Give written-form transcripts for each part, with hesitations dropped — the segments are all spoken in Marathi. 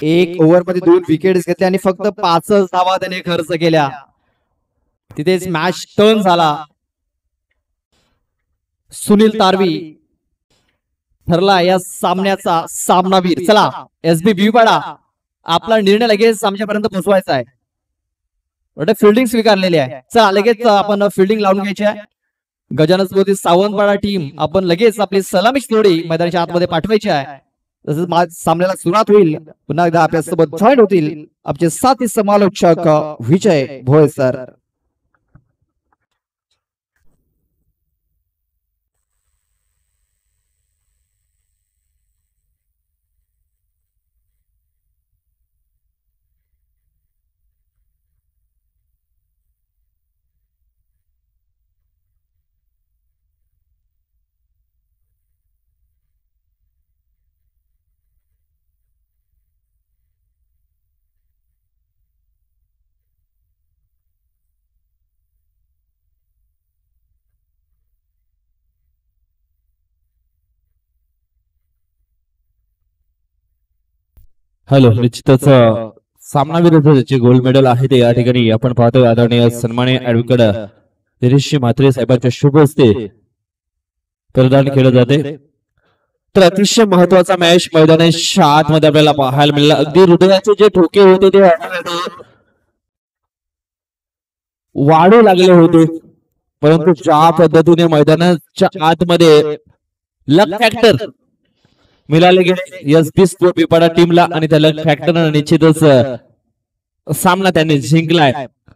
एक ओव्हर मध्ये 2 विकेट्स घेतल्या आणि फक्त 5च धावा त्याने खर्च केल्या. तिथेच मॅच टर्न झाला. सुनील तारवी ठरला या सामन्याचा सामनावीर. चला एसबी भिवपाडा आपला निर्णय लगेच आमच्यापर्यंत पोहोचवायचा आहे. फिल्डिंग स्वीकारलेली आहे. चला लगेच आपण फिल्डिंग लावून घ्यायची आहे. गजानन सावंतवाडा टीम आपण लगेच आपली सलामी जोडी मैदानाच्या आतमध्ये पाठवायची आहे. तसंच सामन्याला सुरुवात होईल. पुन्हा एकदा आपल्यासोबत जॉईन होतील आमचे साथी समालोचक विजय भोये सर. हॅलो, निश्चितच सामनावीर गोल्ड मेडल आहे ते या ठिकाणी आपण पाहतोय आदरणीय सन्माननीय ऍडव्होकेट दिनेशजी म्हात्रे साहेबांच्या शुभ हस्ते प्रदान केलं जाते. तर अतिशय महत्वाचा मॅच मैदानाच्या आतमध्ये आपल्याला पाहायला मिळाला. अगदी हृदयाचे जे ठोके होते ते वाढू लागले होते, परंतु ज्या पद्धतीने मैदानाच्या आतमध्ये लक फॅक्टर मिळाले गेले एसबी स्पोर्ट भिवपाडा टीमला आणि त्या लक फॅक्टरनं निश्चितच सामना त्यांनी जिंकलाय.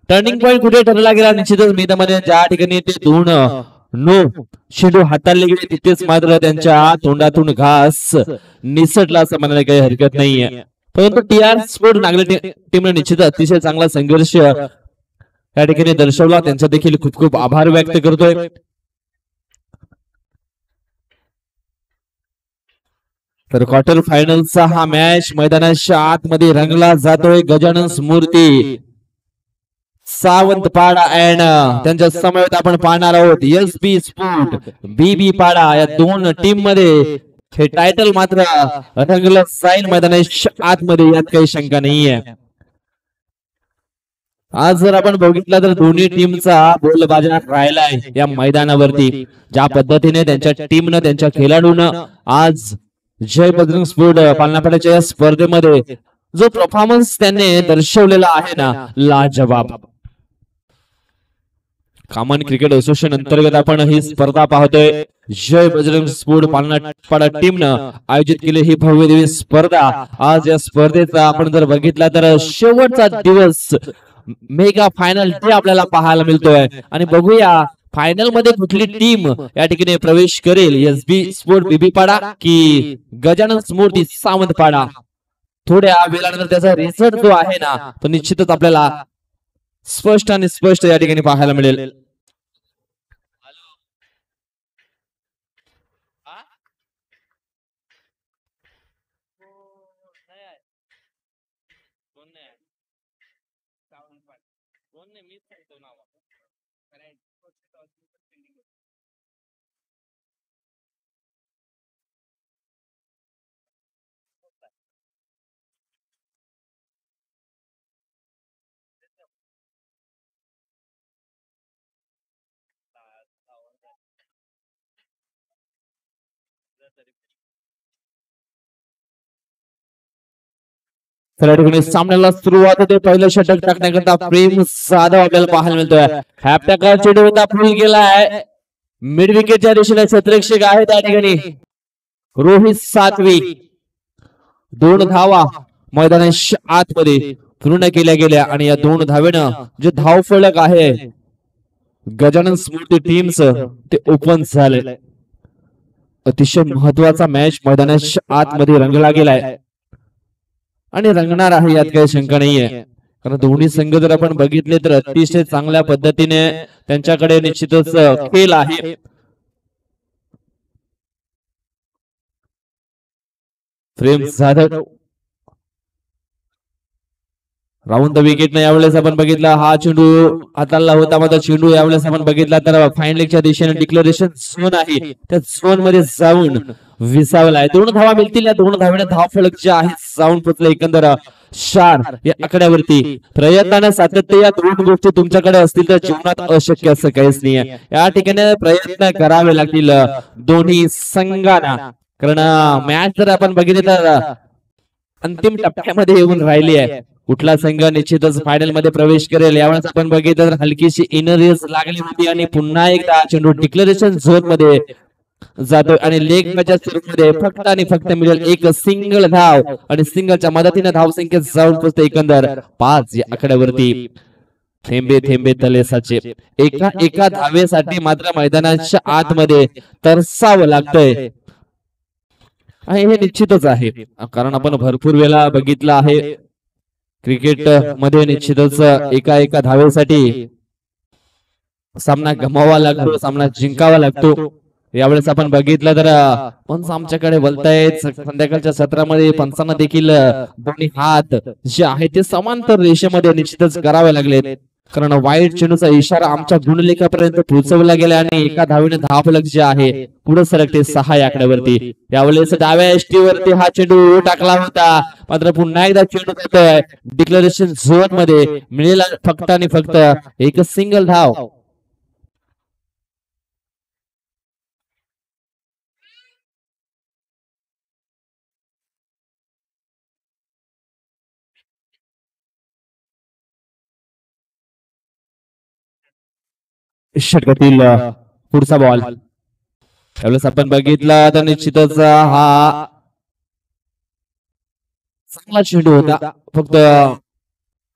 टर्निंग पॉईंट कुठे ठरला गेला? निश्चितच मैदानामध्ये ज्या ठिकाणी ते दोन शेंडू हाताळले गेले तिथेच मात्र त्यांच्या तोंडातून घास निसटला असं म्हणायला काही हरकत नाहीये. परंतु टीआर स्पोर्ट नागले टीमने निश्चित अतिशय चांगला संघर्ष या ठिकाणी दर्शवला. त्यांचा देखील खूप खूप आभार व्यक्त करतोय. तर क्वार्टर फायनलचा हा मॅच मैदानाच्या आतमध्ये रंगला जातोय. गजानन मूर्ती सावंतपाडा अँड त्यांच्या समवेत आपण पाहणार आहोत एसबी स्पोर्ट बीबी पाडा या दोन टीम मध्ये हे टायटल मात्र रंगलं जाईल मैदानाच्या आतमध्ये, यात काही शंका नाहीये. आज जर आपण बघितलं तर दोन्ही टीमचा बोलबाजार राहिलाय या मैदानावरती. ज्या पद्धतीने त्यांच्या टीमनं त्यांच्या खेळाडूनं आज जय बजरंग स्पोर्ट पालनापाड्याच्या या स्पर्धेमध्ये जो परफॉर्मन्स त्यांनी दर्शवलेला आहे ना, लाजवाब. कॉमन क्रिकेट असोसिएशन अंतर्गत आपण ही स्पर्धा पाहतोय. जय बजरंग स्पोर्ट पालनापाडा टीमनं आयोजित केली ही भव्य दिव्य स्पर्धा. आज या स्पर्धेचा आपण जर बघितला तर शेवटचा दिवस मेगा फायनल डे आपल्याला पाहायला मिळतोय आणि बघूया फायनल मध्ये कुठली टीम या ठिकाणी प्रवेश करेल, एसबी स्पोर्ट बीबी पाडा की गजानन मूर्ती सावंतपाडा. थोड्या वेळानंतर त्याचा रिझल्ट जो आहे ना तो निश्चितच आपल्याला स्पष्ट आणि स्पष्ट या ठिकाणी पाहायला मिळेल. तर ठिकाणी सामन्याला सुरुवात होते. पहिलं षटक टाकण्याकरता प्रेम जाधव आपल्याला पाहायला मिळतोय. हॅपटॅकर चेंडू होता फुल गेला आहे. मिड विकेटच्या दिशेने क्षेत्ररक्षक आहे त्या ठिकाणी रोहित सातवी. 2 धावा मैदानाच्या आतमध्ये पूर्ण केल्या गेल्या आणि या 2 धावेनं जे धाव फलक आहे गजानन स्मृती टीमच ते ओपन झाले. अतिशय महत्वाचा मॅच मैदानाच्या आतमध्ये रंगला गेलाय आणि रंगणार आहे, यात काही शंका नाहीये. कारण दोन्ही संघ जर आपण बघितले तर अतिशय चांगल्या पद्धतीने त्यांच्याकडे निश्चितच खेळ आहे. प्रेम जाधव राऊंड द विकेट यावेळेस आपण बघितला हा चेंडू हाताला होता मात्र चेंडू यावेळेस आपण बघितला तर फाईन लेगच्या दिशेने डिक्लेरेशन झोन आहे त्या झोन मध्ये जाऊन विसावलाय. 2 धावा मिळतील. या 2 धावेने धाव फलक जे आहे जाऊन पोचले एकंदर 4 या आकड्यावरती. प्रयत्नाने सातत्य या 2 गोष्टी तुमच्याकडे असतील तर जीवनात अशक्य असं काहीच नाहीये. या ठिकाणी प्रयत्न करावे लागतील दोन्ही संघांना कारण मॅच जर आपण बघितली तर अंतिम टप्प्यामध्ये येऊन राहिली आहे. कुठला संघ निश्चितच फायनल मध्ये प्रवेश करेल यावेळेस आपण बघितलं तर हलकीशी इनरेस लागली होती आणि पुन्हा एकदा चेंडू डिक्लेरेशन झोन मध्ये जातो आणि लेग मॅचच्या सुरूमध्ये फक्त आणि फक्त मिळेल एक सिंगल धाव आणि सिंगलच्या मदतीने धावसंख्येत जाऊन पोहोचते एकंदर 5 या आकड्यावरती. थेंबे थेंबे तले साचे. एका धावेसाठी मात्र मैदानाच्या आतमध्ये तरसावं लागतंय आणि हे निश्चितच आहे कारण आपण भरपूर वेळा बघितलं आहे क्रिकेट मध्ये निश्चितच एका धावेसाठी सामना गमावा लागतो सामना जिंकावा लागतो. यावेळेस आपण बघितलं तर पंच आमच्याकडे बोलतायत संध्याकाळच्या सत्रामध्ये पंचांना देखील दोन्ही हात जे आहे ते समांतर रेषेमध्ये निश्चितच करावे लागलेत कारण वाईट चेंडूचा इशारा आमच्या गुणलेखापर्यंत पोहोचवला गेला आणि एका धावेने धावफलक जे आहे पुढे सरकते 6 या आकड्यावरती. यावेळेस डाव्या एसटीवरती हा चेंडू टाकला होता मात्र पुन्हा एकदा चेंडू जातोय डिक्लेरेशन झोन मध्ये. मिळेल फक्त आणि फक्त एक सिंगल धाव. षटकातील पुढचा बॉल त्यावेळेस आपण बघितला तर निश्चितच हा चांगला चेंडू होता फक्त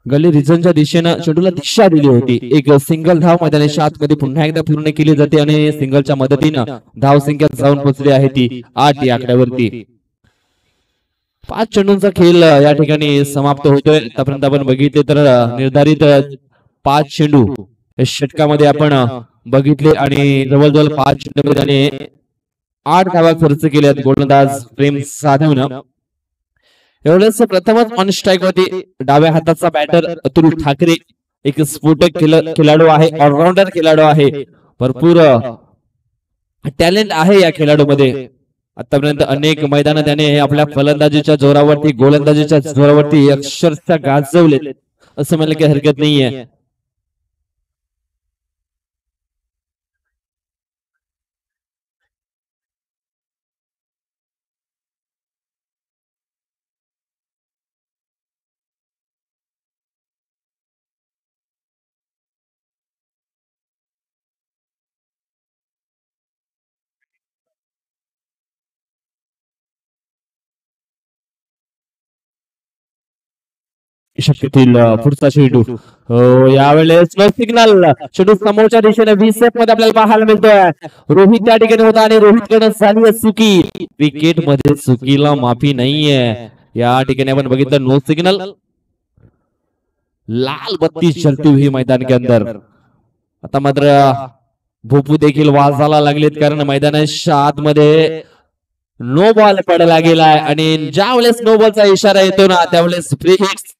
गली रिझनच्या दिशेनं चेंडूला दिशा दिली होती. एक सिंगल धाव मैदानाच्या आतमध्ये पुन्हा एकदा पूर्ण केली जाते आणि सिंगलच्या मदतीनं धाव संख्या जाऊन पोहोचली आहे ती 8 या आकड्यावरती. 5 चेंडूंचा खेळ या ठिकाणी समाप्त होतोय. आतापर्यंत आपण बघितले तर निर्धारित 5 चेंडू षटकामध्ये आपण बघितले आणि जवळजवळ 5 चेंडूमध्ये त्याने 8 धावा खर्च केल्यात गोलंदाज प्रेम जाधवनं. एवढंच प्रथमच ऑन स्ट्राईक होती डाव्या हाताचा बॅटर अतुल ठाकरे. एक स्फोटक खेळाडू आहे ऑलराऊंडर खेळाडू आहे भरपूर टॅलेंट आहे या खेळाडूमध्ये. आतापर्यंत अनेक मैदान त्याने आपल्या फलंदाजीच्या जोरावरती गोलंदाजीच्या जोरावरती अक्षरशः गाजवले असं म्हणलं काही हरकत नाहीये. शक्यतील पुढचा चेंडू यावेळेस सिग्नल चेंडू समोरच्या दिशेने 20 मध्ये आपल्याला पाहायला मिळतोय. रोहित त्या ठिकाणी होता आणि रोहित कडे झाली चुकी. विकेट मध्ये चुकीला माफी नाहीये. या ठिकाणी आपण बघितलं नो सिग्नल. लाल बत्ती चलती हुई मैदान के अंदर. आता मात्र भोपू देखील वाजायला लागलेत कारण मैदानाच्या आतमध्ये नो बॉल पडायला गेलाय आणि ज्या वेळेस नो बॉलचा इशारा येतो ना त्यावेळेस फ्री हिट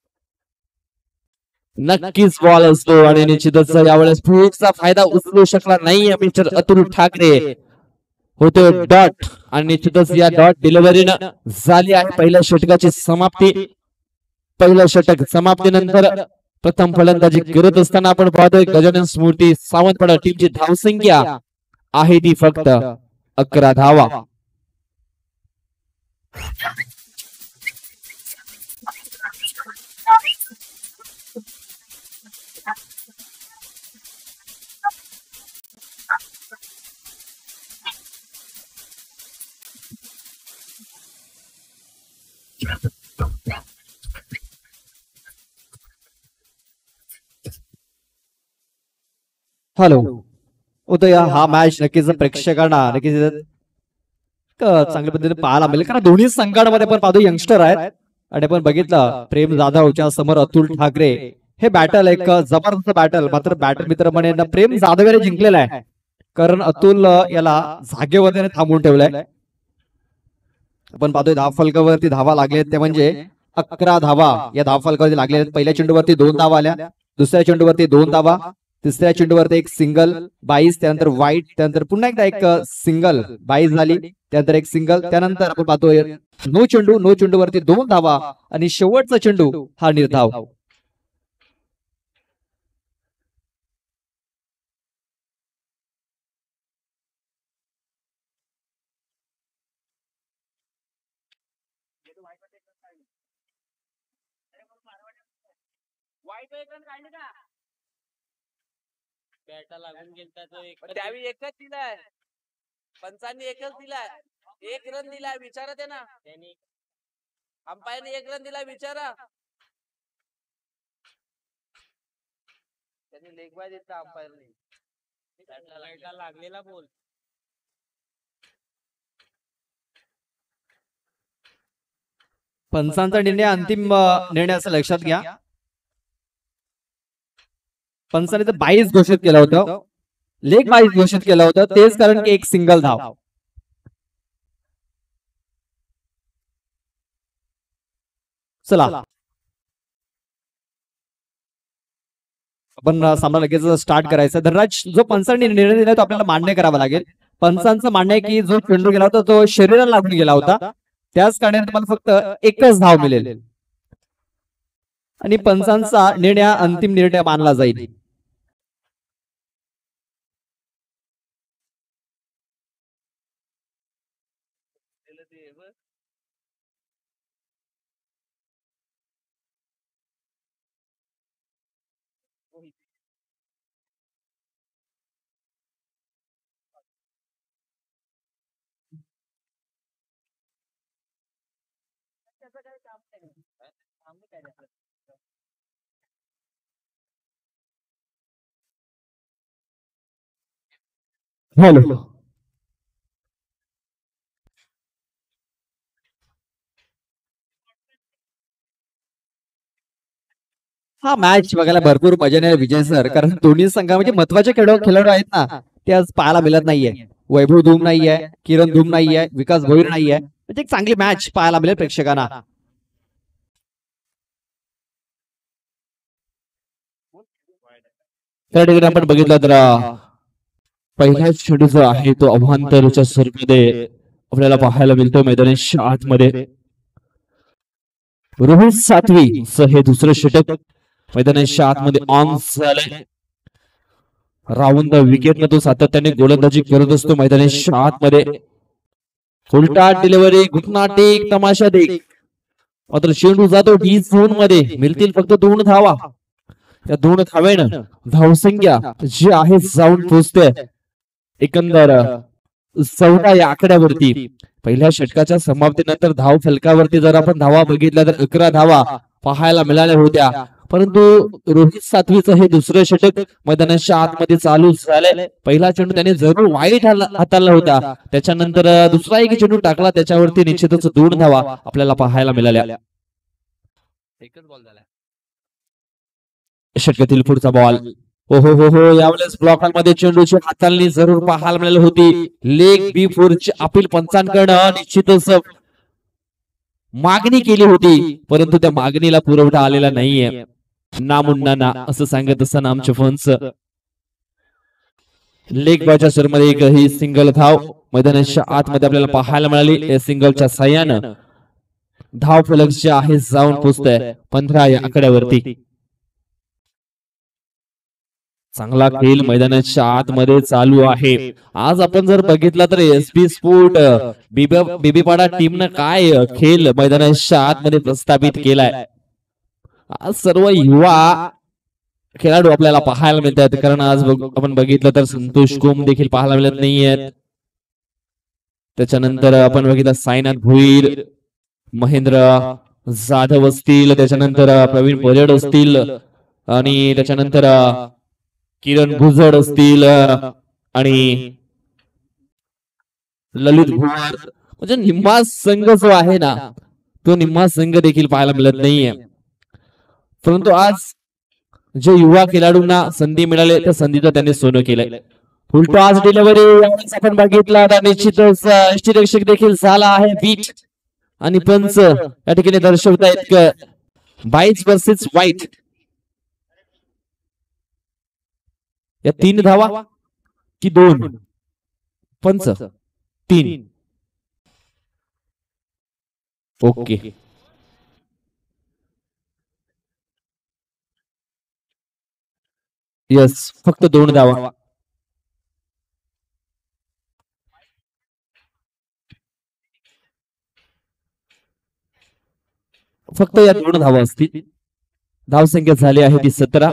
नक्कीच बॉल असतो आणि निश्चितच यावेळेस फ्री हिटचा फायदा उचलू शकला नाही मिस्टर अतुल ठाकरे. होते डॉट आणि निश्चितच या डॉट डिलिव्हरीनं झाली आहे पहिल्या षटकाची समाप्ती. पहिलं षटक समाप्तीनंतर प्रथम फलंदाजी करत असताना आपण पाहतोय गजानन स्मृती सावंतवाडा टीमची धावसंख्या आहे ती फक्त 11 धावा. हॅलो उदय, हा मॅच नक्कीच प्रेक्षकांना नक्कीच चांगल्या पद्धतीने पाहायला मिळेल कारण दोन्ही संघांमध्ये आपण पाहतो यंगस्टर आहेत आणि आपण बघितलं प्रेम जाधवच्या समोर अतुल ठाकरे. हे बॅटल एक जबरदस्त बॅटल. मात्र बॅटल मित्र म्हणे प्रेम जाधव याने जिंकलेला आहे कारण अतुल याला जागेवर थांबवून ठेवलंय. आपण पाहतोय धाव फलकावरती धावा लागले ते म्हणजे 11 धावा या धावफलकावरती लागलेल्या आहेत. पहिल्या चेंडूवरती 2 धावा आल्या, दुसऱ्या चेंडूवरती 2 धावा, तिसऱ्या चेंडूवरती एक सिंगल 22, त्यानंतर वाईट, त्यानंतर पुन्हा एकदा एक सिंगल 22 झाली, त्यानंतर एक सिंगल, त्यानंतर आपण पाहतोय नो चेंडूवरती 2 धावा आणि शेवटचा चेंडू हा निर्धाव. त्यावेळी एकच दिलाय, पंचांनी एकच दिलाय, 1 रन दिलाय. विचारा ते ना, अंपायरने 1 रन दिलाय. विचारा त्यांनी लेग बाय दिला अंपायरने. लागलेला बोल. पंचांचा निर्णय अंतिम निर्णय असं लक्षात घ्या. पंचाने तर 22 घोषित केलं होतं, लेग 22 घोषित केलं होतं, तेच कारण की एक सिंगल धाव. चला आपण सामना लगेच स्टार्ट करायचा. धनराज, जो पंचांनी निर्णय दिला तो आपल्याला मान्य करावा लागेल. पंचांचं मान्य आहे की जो चेंडू गेला होता तो शरीराला लागून गेला होता, त्याच कारणाने तुम्हाला फक्त एकच धाव मिळेल आणि पंचांचा निर्णय अंतिम निर्णय मानला जाईल. हॅलो, हा मॅच बघायला भरपूर मजा येणार विजय सर, कारण दोन्ही संघामध्ये महत्वाचे खेळाडू आहेत ना, ते आज पाहायला मिळत नाहीये. वैभव धूम नाहीये, किरण धूम नाहीये, विकास भोईर नाहीये, म्हणजे एक चांगली मॅच पाहायला मिळेल प्रेक्षकांना. त्या ठिकाणी आपण बघितलं तर पहिला चेंडू जो आहे तो अवांतरच्या स्वरूपामध्ये आपल्याला पाहायला मिळतो मैदानाच्या आतमध्ये. रोहित सातवी हे दुसरं षटक मैदानाच्या आतमध्ये ऑन झालंय. राऊंड विकेट न तो सातत्याने गोलंदाजी करत असतो मैदानाच्या आतमध्ये. उलटा डिलिव्हरी, घुटना टेक, तमाशा देख, मात्र चेंडू जातो डी झोन मध्ये. मिळतील फक्त 2 धावा. या 2 धावेनं धावसंख्या जी आहे जाऊन पोहोचते एकंदर 14 या आकड्यावरती. पहिल्या षटकाच्या समाप्तीनंतर धाव फलकावरती जर आपण धावा बघितल्या तर 11 धावा पाहायला मिळाल्या होत्या, परंतु रोहित सातवीचं हे दुसरं षटक मैदानाच्या आतमध्ये चालू झालंय. पहिला चेंडू त्याने जरूर वाईट हाताळला होता, त्याच्यानंतर दुसरा एक चेंडू टाकला, त्याच्यावरती निश्चितच 2 धावा आपल्याला पाहायला मिळाल्या. एकच बॉल झाला षटकातील पुढचा बॉल. हो हो हो हो, यावेळेस ब्लॉकमध्ये चेंडूची हाताळणी जरूर पाहायला मिळाली होती. लेग बी 4 ची अपील पंचांकडनं निश्चितच मागणी केली होती, परंतु त्या मागणीला पुरवठा आलेला नाहीये. नामुन्ना असं सांगत असताना आमचे फन्स लेग बॉयच्या स्वरूपामध्ये एक ही सिंगल धाव मैदानाच्या आतमध्ये आपल्याला पाहायला मिळाली. या सिंगलच्या साह्यानं धाव फलक जे आहे जाऊन पोहोचतोय 15 या आकड्यावरती. चांगला खेळ मैदानाच्या आतमध्ये चालू आहे. आज आपण जर बघितला तर एसबी स्पोर्ट बीबीपाडा टीमनं काय खेळ मैदानाच्या आतमध्ये प्रस्थापित केलाय. आज सर्व युवा खेळाडू आपल्याला पाहायला मिळतात, कारण आज आपण बघितलं तर संतोष कोम देखील पाहायला मिळत नाहीयेत. त्याच्यानंतर आपण बघितलं साईनाथ भोईर, महेंद्र जाधव असतील, त्याच्यानंतर प्रवीण परेड असतील, आणि त्याच्यानंतर किरण भुजड असतील, आणि ललित भुवार. म्हणजे निम्मा संघ जो आहे ना, तो निम्मा संघ देखील पाहायला मिळत नाहीये. परंतु आज जे युवा खेळाडूंना संधी मिळाली त्या संधीचं त्यांनी सोनं केलंय. उलटो आज डिलिव्हरी आपण बघितला, निश्चितच यष्टीरक्षक देखील झाला आहे बीट. आणि पंच या ठिकाणी दर्शवतायत व्हाईट वर्सेस व्हाईट या 3 धावा की 2 पंच 3 ओके यस फक्त 2 धावा फक्त या 2 धावा असतील धावसंख्या झाली आहे ती 17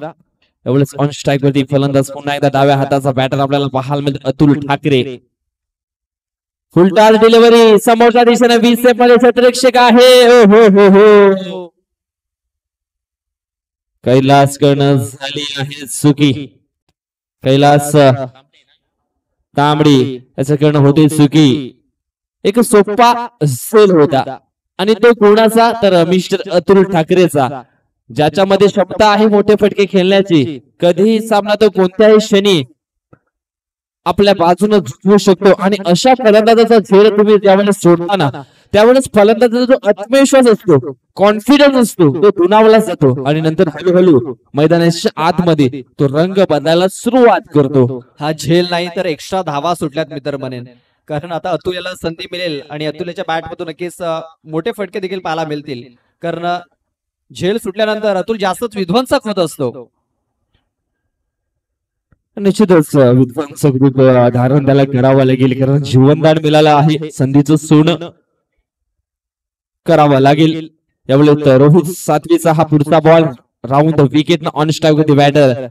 एवढेच ऑन स्ट्राईक वरती फलंदाज पुन्हा एकदा डाव्या हाताचा बॅटर आपल्याला पाहायला मिळतो अतुल ठाकरे फुलटार डिलिव्हरी समोरच्या दिशेने 20 मध्ये क्षेत्ररक्षक आहे ओ हो हो हो कैलास कर्ण झाली आहे चुकी कैलास तांबडी याचं कर्ण होते चुकी एक सोपा सेल होता आणि तो कोणाचा तर मिस्टर अतुल ठाकरेचा ज्याच्यामध्ये क्षमता आहे मोठे फटके खेळण्याची कधीही सामना तो कोणत्याही क्षणी आपल्या बाजूने जिंकू शकतो आणि अशा फलंदाजाचा झेल तुम्ही ज्यावेळेस सोडताना त्यावेळेस फलंदाजाचा जो आत्मविश्वास असतो कॉन्फिडन्स असतो तो दुणावला जातो आणि नंतर हळूहळू मैदानाच्या आतमध्ये तो रंग बदलायला सुरुवात करतो हा झेल नाही तर एक्स्ट्रा धावा सुटल्यात मित्र म्हणेन कारण आता अतुल याला संधी मिळेल आणि अतुलच्या बॅट मधून नक्कीच मोठे फटके देखील पाहायला मिळतील कारण झेल सुटल्यानंतर अतुल जास्तच विध्वंसक होत असतो निश्चितच विध्वंसक रूप धारण त्याला करावं लागेल कारण जीवनदान मिळालं आहे संधीचं सोनं करावं लागेल यावेळेस रोहित सातवीचा हा पुढचा ball round wicket on strike होती बॅटर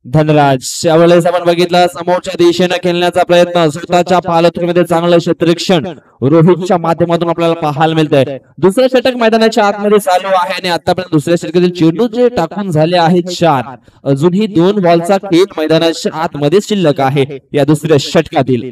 धनराज यावेळेस आपण बघितलं समोरच्या दिशेने खेळण्याचा प्रयत्न स्वतःच्या पालतूमध्ये चांगलं क्षेत्ररक्षण रोहितच्या माध्यमातून आपल्याला पाहायला मिळतंय दुसरं षटक मैदानाच्या आतमध्ये चालू आहे आणि आतापर्यंत दुसऱ्या षटकातील चेंडू जे टाकून झाले आहेत 4 अजूनही 2 बॉलचा खेळ मैदानाच्या आतमध्ये शिल्लक आहे या दुसऱ्या षटकातील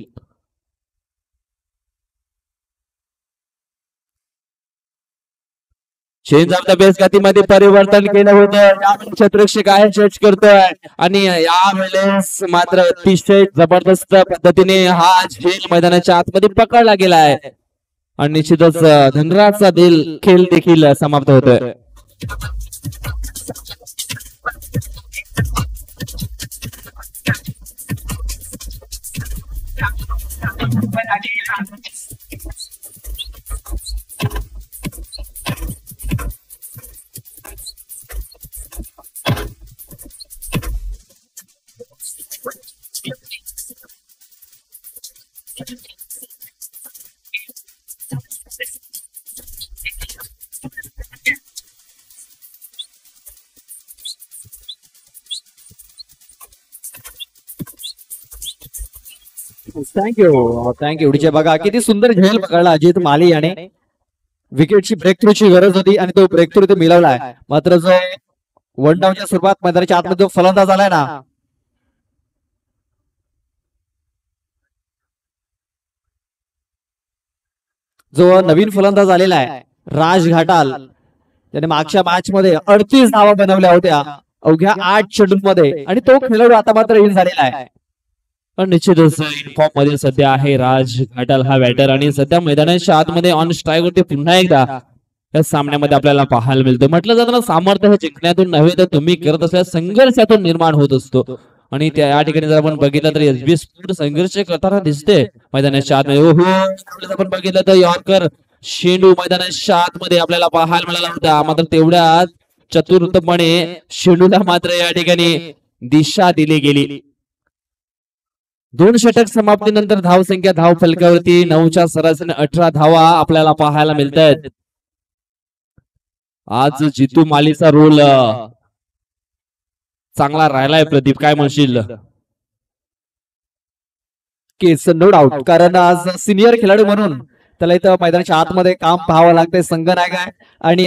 चेंज ऑफ द बेस गतीमध्ये परिवर्तन केलं होतं क्षेत्ररक्षक आहे जज करतोय आणि यावेळेस मात्र अतिशय जबरदस्त पद्धतीने हा झेल मैदानाच्या आतमध्ये पकडला गेला आहे आणि निश्चितच धनराजचा खेळ देखील समाप्त होतोय थँक्यू डीजे बघा किती सुंदर झेल पकडला अजित माली याने विकेटची ब्रेक थ्रूची गरज होती आणि तो ब्रेक थ्रू ते मिळवलाय मात्र जो 1 डाऊनच्या सुरुवात मैदानाच्या आतमध्ये जो फलंदाज आलाय ना जो नवीन फलंदाज आलेला आहे राज घाटाल त्याने मागच्या मॅच मध्ये 38 धावा बनवल्या होत्या अवघ्या 8 चेंडूंमध्ये आणि तो खेळाडू आता मात्र इन झालेला आहे पण निश्चितच फॉर्म मध्ये सध्या आहे राज घाटाल हा बॅटर आणि सध्या मैदानाच्या आतमध्ये ऑन स्ट्राईक वरती पुन्हा एकदा या सामन्यामध्ये आपल्याला पाहायला मिळतं म्हटलं जातं ना सामर्थ्य हे जिंकण्यातून नव्हे तर तुम्ही करत असलेल्या संघर्षातून निर्माण होत असतो आणि त्या या ठिकाणी जर आपण बघितलं तर एसबी स्पोर्ट संघर्ष करताना दिसते मैदानाच्या आतमध्ये आपण बघितलं तर यॉर्कर शेंडू मैदानाच्या आतमध्ये आपल्याला पाहायला मिळाला होता मात्र तेवढ्यात चतुर्थपणे शेंडूला मात्र या ठिकाणी दिशा दिली गेली 2 षटक समाप्तीनंतर धावसंख्या धाव फलकावरती 9च्या सरासरीने 18 धावा आपल्याला पाहायला मिळत आहेत आज जितू मालीचा रोल चांगला राहिलाय प्रदीप काय म्हणशील केस नो डाऊट कारण आज सिनियर खेळाडू म्हणून त्याला इथं मैदानाच्या आतमध्ये काम पाहावं लागतंय संघनायक आहे आणि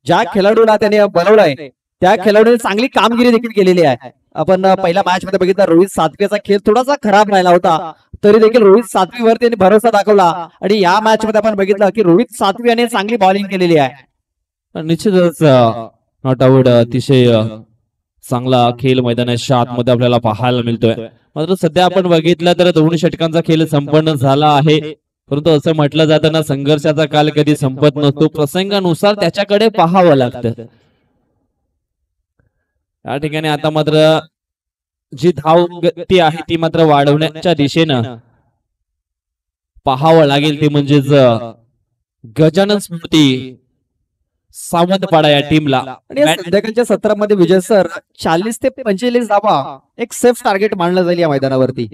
ज्या खेळाडूला त्याने बनवलंय त्या खेळाडूने चांगली कामगिरी देखील केलेली आहे आपण पहिल्या मॅच मध्ये बघितलं रोहित सातवीचा खेळ थोडासा खराब राहिला होता तरी देखील रोहित सातवीवर त्यांनी भरोसा दाखवला आणि या मॅच मध्ये आपण बघितलं की रोहित सातवी याने चांगली बॉलिंग केलेली आहे निश्चितच नॉट डाऊट अतिशय चांगला खेळ मैदानाच्या आतमध्ये आपल्याला पाहायला मिळतोय मात्र सध्या आपण बघितलं तर 2 षटकांचा खेळ संपन्न झाला आहे परंतु असं म्हटलं जातं ना, संघर्षाचा काल कधी संपत नसतो, प्रसंगानुसार त्याच्याकडे पाहावं लागतं. या ठिकाणी आता मात्र जी धाव गती आहे ती मात्र वाढवण्याच्या दिशेनं पाहावं लागेल, ते म्हणजेच गजानन स्मृती सावंतवाडा या टीमला. आणि या संध्याकाळच्या सत्रामध्ये विजय सर 40 ते 45 धावा एक सेफ टार्गेट मानलं जाईल या मैदानावरती.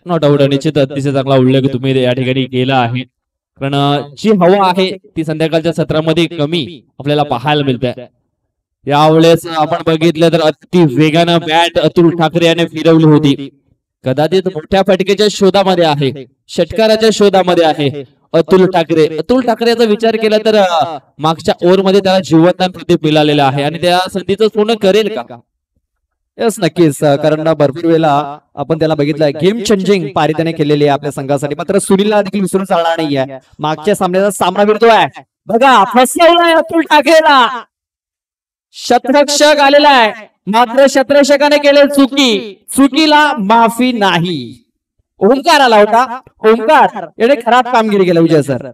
नो डाऊट, निश्चित अतिशय चांगला उल्लेख तुम्ही या ठिकाणी केला आहे. कारण जी हवा आहे ती संध्याकाळच्या सत्रामध्ये कमी आपल्याला पाहायला मिळते. यावेळेस आपण बघितलं तर अति वेगानं बॅट अतुल ठाकरे याने फिरवली होती. कदाचित मोठ्या फटकेच्या शोधामध्ये आहे, षटकाराच्या शोधामध्ये आहे अतुल ठाकरे. अतुल ठाकरे याचा विचार केला तर मागच्या ओव्हर मध्ये त्याला जीवनदान प्रदीप मिळालेलं आहे आणि त्या संधीचं सोनं करेल का? यस, नक्कीच. कारण भरपूर वेळेला आपण त्याला बघितलंय गेम चेंजिंग पारी त्याने केलेली आहे आपल्या संघासाठी. मात्र सुनीलला देखील विसरून चालणार नाहीये. मागच्या सामन्याचा सामना विरतोय बघा, फसवलाय अतुल ठाकरेला. शतरक्षक आलेला आहे, मात्र शतरक्षकाने केले चुकीला माफी नाही. ओंकार आला होता, ओंकार याने खराब कामगिरी केली विजय सर.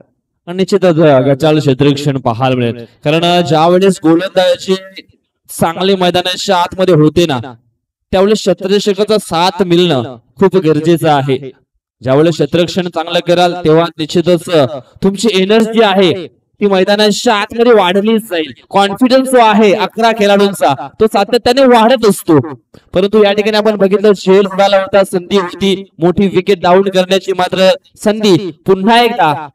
निश्चितच गचाळ क्षेत्ररक्षण पाहायला मिळेल. कारण ज्या वेळेस गोलंदाजी चांगले मैदानाच्या आतमध्ये होते ना, त्यावेळेस क्षेत्ररक्षकाचा साथ मिळणं खूप गरजेचं आहे. ज्यावेळेस क्षेत्ररक्षण चांगलं कराल तेव्हा निश्चितच तुमची एनर्जी आहे ती मैदानाच्या आतमध्ये वाढलीच जाईल. कॉन्फिडन्स जो आहे 11 खेळाडूंचा तो सातत्याने वाढत असतो. परंतु या ठिकाणी आपण बघितलं झेल उडाला होता, संधी होती मोठी विकेट डाऊन करण्याची, मात्र संधी पुन्हा एकदा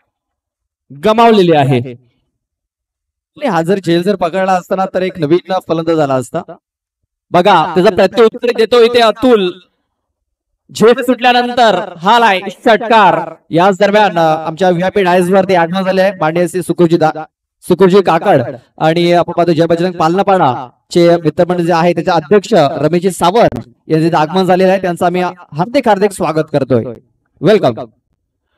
गमावलेली आहे. हा जर झेल जर पकडला असताना तर एक नवीन फलंदाज झाला असता. बघा त्याचा प्रत्युत्तर देतो इथे अतुल. झेल सुटल्यानंतर हा लाय षटकार. याच दरम्यान आमच्या व्हीआयपी डायस वरती आगमन झाले आहे माननीय सुकुरजी काकड आणि आपण पाहतो जय बजरंग पालनापाडा चे मित्रमंडळ जे आहे त्याचे अध्यक्ष रमेशजी सावंत यांचे आगमन झालेलं आहे. त्यांचं आम्ही हार्दिक स्वागत करतोय. वेलकम.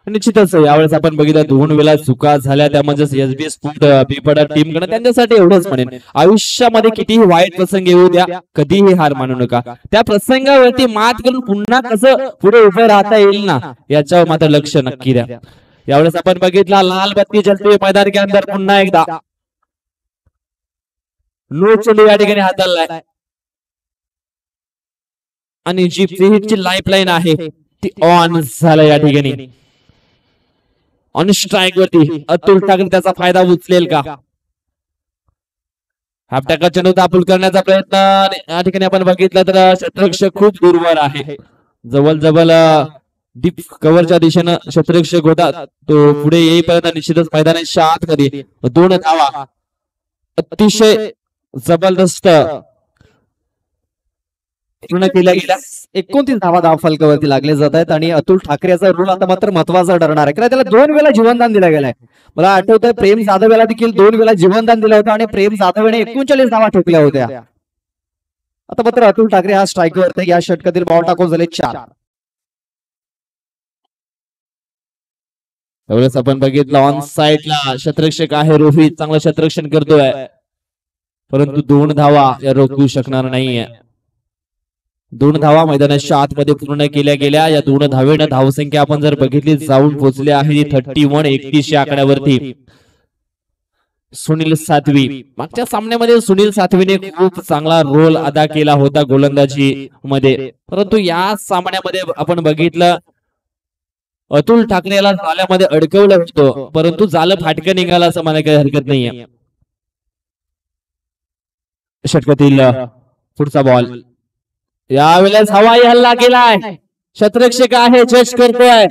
निश्चितच यावेळेस आपण बघितलं 2 वेळा चुका झाल्या, त्यामध्ये एसबी स्पोर्ट बिपडा टीम कडे. त्यांच्यासाठी एवढंच म्हणेन, आयुष्यामध्ये कितीही वाईट प्रसंग येऊ द्या, कधीही हार मानू नका. त्या प्रसंगावरती मात करून पुन्हा कसं पुढे उभे राहता येईल ना, याच्यावर मात्र लक्ष नक्की द्या. यावेळेस आपण बघितला लाल बत्ती जलती मैदान के अंदर पुन्हा एकदा नो चेंडू या ठिकाणी हाताळलाय आणि जी फ्री हिटची लाईफलाईन आहे ती ऑन झालं या ठिकाणी. ऑन स्ट्राईक वरती अतुल ठाकरे त्याचा फायदा उचलेल का? हापटाका चेंडू दापूल करण्याचा प्रयत्न या ठिकाणी आपण बघितलं तर क्षेत्ररक्षक खूप दूरवर आहे. जवळ डीप कव्हरच्या दिशेनं क्षेत्ररक्षक होता, तो पुढे येईपर्यंत निश्चितच मैदानाच्या आतमध्ये 2 धावा अतिशय जबरदस्त पूर्ण केल्या गेल्या. 29 धावा फलकावरती लागले जात आहेत आणि अतुल ठाकरे याचा रोल आता मात्र महत्वाचा ठरणार आहे. कारण त्याला 2 वेळा जीवनदान दिलं गेलंय. मला आठवतंय प्रेम जाधव याला देखील 2 वेळा जीवनदान दिलं होतं आणि प्रेम जाधव याने 39 धावा ठोकल्या होत्या. आता मात्र अतुल ठाकरे हा स्ट्राईकवर या षटकातील बॉल टाकून झाले 4. त्यावेळेस आपण बघितलं ऑन साइडला क्षेत्ररक्षक आहे रोहित, चांगलं क्षेत्ररक्षण करतोय, परंतु 2 धावा या रोखू शकणार नाहीये. 2 धावा मैदानाच्या आतमध्ये पूर्ण केल्या गेल्या. या 2 धावेनं धावसंख्या आपण जर बघितली जाऊन पोहोचली आहे 31 या आकड्यावरती. सुनील सातवी, मागच्या सामन्यामध्ये सुनील सातवीने खूप चांगला रोल अदा केला होता गोलंदाजी मध्ये, परंतु या सामन्यामध्ये आपण बघितलं अतुल ठाकरे याला जाल्यामध्ये अडकवलं होतं, परंतु जालं फाटकं निघालं असं मला काही हरकत नाहीये. षटकातील पुढचा बॉल. यावेळेस हवाई हल्ला केलाय, क्षेत्ररक्षक आहे जज करतोय,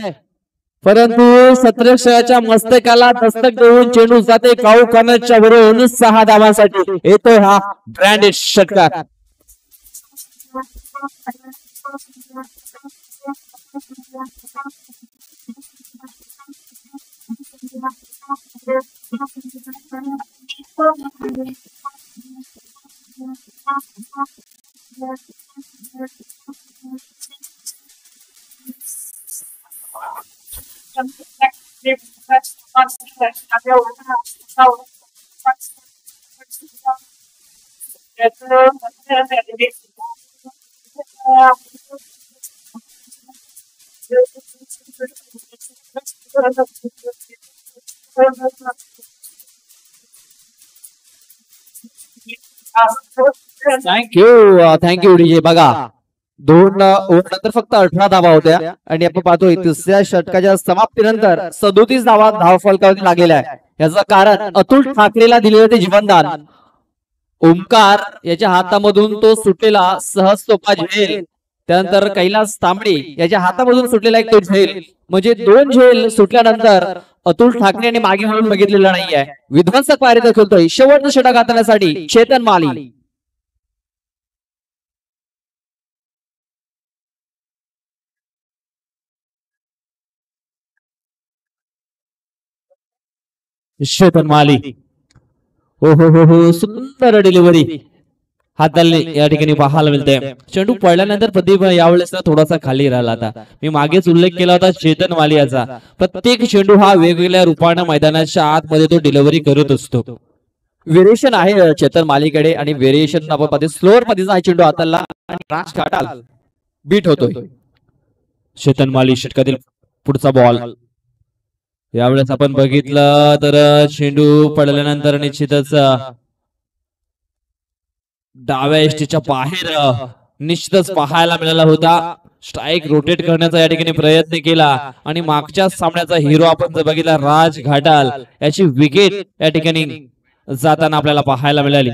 परंतु क्षेत्ररक्षकाच्या मस्तकाला दस्तक देऊन चेंडू जाते काऊ कॉर्नरच्या वरून 6 धावांसाठी. येतोय हा ब्रँडेड षटकार. Thank you DJ. बघा 2 ओव्हर नंतर फक्त 18 धावा होत्या आणि आपण पाहतोय तिसऱ्या षटकाच्या समाप्तीनंतर 37 धावा धावफलकावरती लागलेल्या आहे. याचं कारण अतुल ठाकरेला दिलेलं ते जीवनदान. ओमकार याच्या हातामधून तो सुटलेला सहज सोपा झेल, त्यानंतर कैलास तांबडे याच्या हातामधून सुटलेला एक तो झेल, म्हणजे 2 झेल सुटल्यानंतर अतुल ठाकरे यांनी मागे म्हणून बघितलेलं नाहीये. विध्वंसक पायरीचा खेळतोय शेवटचं षटक हाताळण्यासाठी चेतन माली. चेतन माली. हो सुंदर डिलिव्हरी हाताळली या ठिकाणी पाहायला मिळते. चेंडू पडल्यानंतर प्रदीप यावेळेस थोडासा खाली राहिला होता. मी मागेच उल्लेख केला होता चेतन माली याचा. प्रत्येक चेंडू हा वेगवेगळ्या रूपाने मैदानाच्या आतमध्ये तो डिलिव्हरी करत असतो. व्हेरिएशन आहे चेतन मालीकडे आणि व्हेरिएशन आपण पाहतो स्लोअर पद्धतीचा हा चेंडू हाताळला आणि राज घाटाल बीट होतोय. चेतन माली षटकातील पुढचा बॉल. यावेळेस आपण बघितलं तर चेंडू पडल्यानंतर निश्चितच डाव्या एसटीच्या बाहेर निश्चितच पाहायला मिळाला होता. स्ट्राईक रोटेट करण्याचा या ठिकाणी प्रयत्न केला आणि मागच्या सामन्याचा हिरो आपण जर बघितला राज घाटाल याची विकेट या ठिकाणी जाताना आपल्याला पाहायला मिळाली.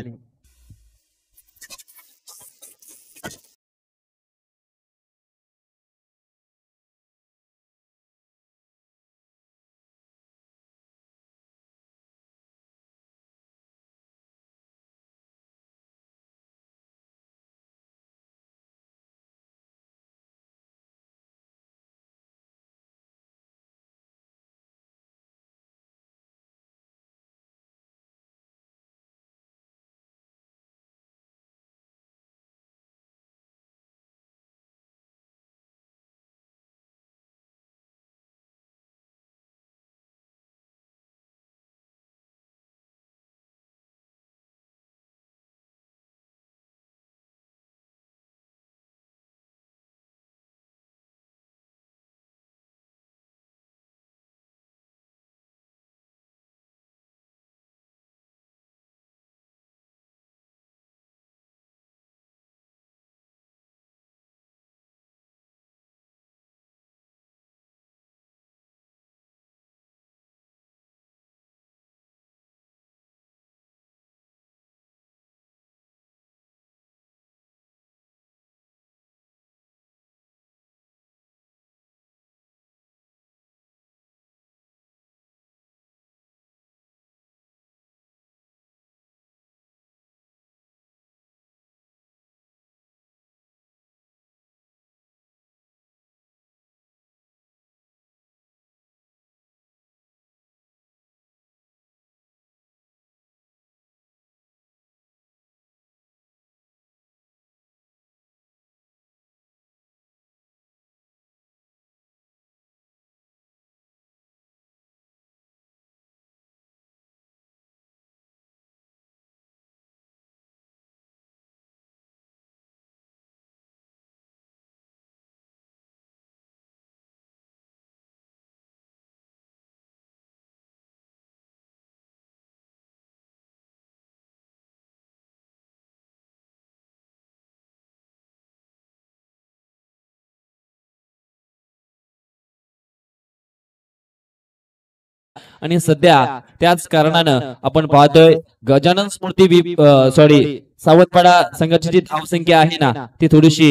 आणि सध्या त्याच कारणानं आपण पाहतोय गजानन स्मृती सावतपाडा संघाची जी धावसंख्या आहे ना ती थोडीशी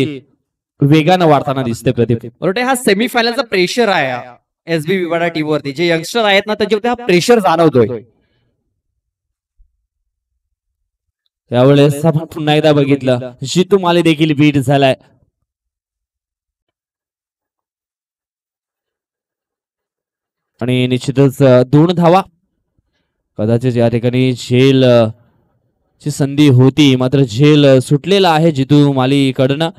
वेगानं वाढताना दिसते. प्रदीप बरोबर हा सेमीफायनलचा प्रेशर आहे एसबी विवाडा टीम वरती. जे यंगस्टर आहेत ना त्याच्यावरती हा प्रेशर जाणवतोय. यावेळेस आपण पुन्हा एकदा बघितलं जितू माली देखील बीट झालाय. आणि निश्चितच 2 धावा. कदाचित या ठिकाणी झेल ची संधी होती मात्र झेल सुटलेला आहे जितू माली कडनं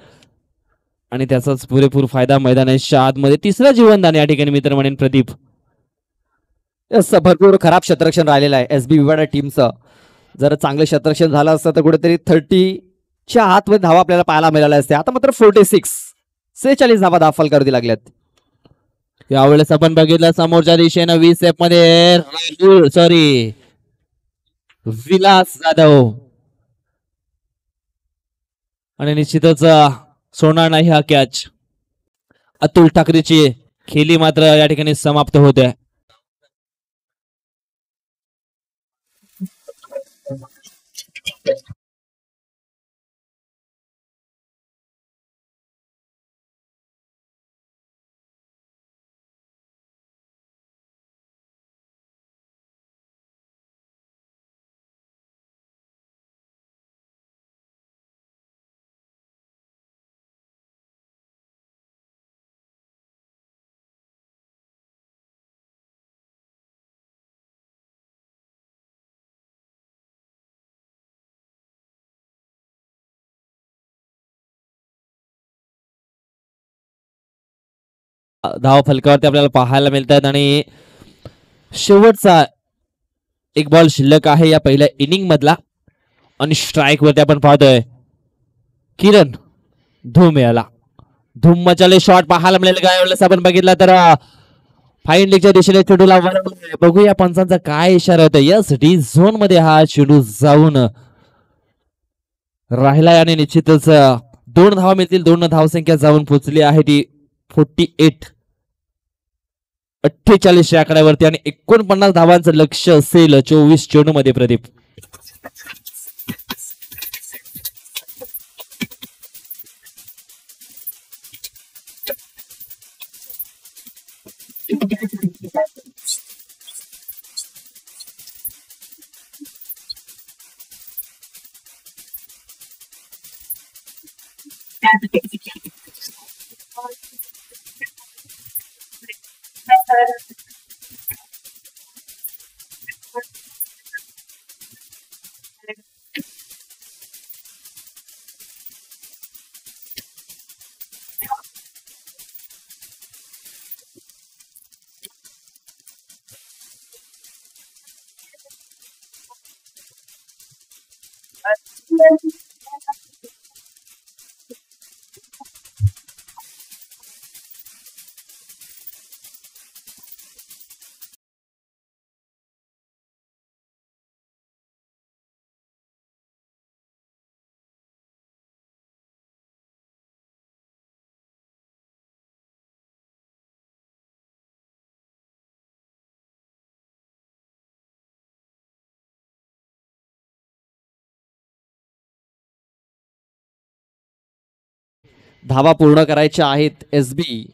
आणि त्याचाच पुरेपूर फायदा मैदानाच्या आतमध्ये तिसरा जीवनदान या ठिकाणी मित्र म्हणेन प्रदीप. भरपूर खराब क्षेत्ररक्षण राहिलेलं आहे एसबी विवाडा टीमचं. जर चांगलं क्षेत्ररक्षण झालं असतं तर कुठेतरी 30च्या आतमध्ये धावा आपल्याला पाहायला मिळाल्या असत्या. आता मात्र 46 धावा धावफलकावरती लागल्यात. यावेळेस आपण बघितलं समोरच्या दिशेनं 20 स्टेप मध्ये राहुल सॉरी विलास जाधव आणि निश्चितच सोडणार नाही हा कॅच. अतुल ठाकरेची खेळी मात्र या ठिकाणी समाप्त होते. धाव फलकावरती आपल्याला पाहायला मिळतात आणि शेवटचा एक बॉल शिल्लक आहे या पहिल्या इनिंग मधला आणि स्ट्राईक वरती आपण पाहतोय किरण धूम याला धूम मचाले शॉट पाहायला मिळेल का यावेळेस आपण बघितला तर फाईन लीगच्या दिशेने चेंडूला बघूया पंचांचा काय इशारा होता. यस डी झोन मध्ये हा चेंडू जाऊन राहिलाय आणि निश्चितच 2 धावा मिळतील. 2 धावसंख्या जाऊन पोहोचली आहे ती 48 या आकड्यावरती आणि 49 धावांचं लक्ष असेल 24 चेंडू मध्ये. प्रदीप धावा पूर्ण करायच्या आहेत एसबी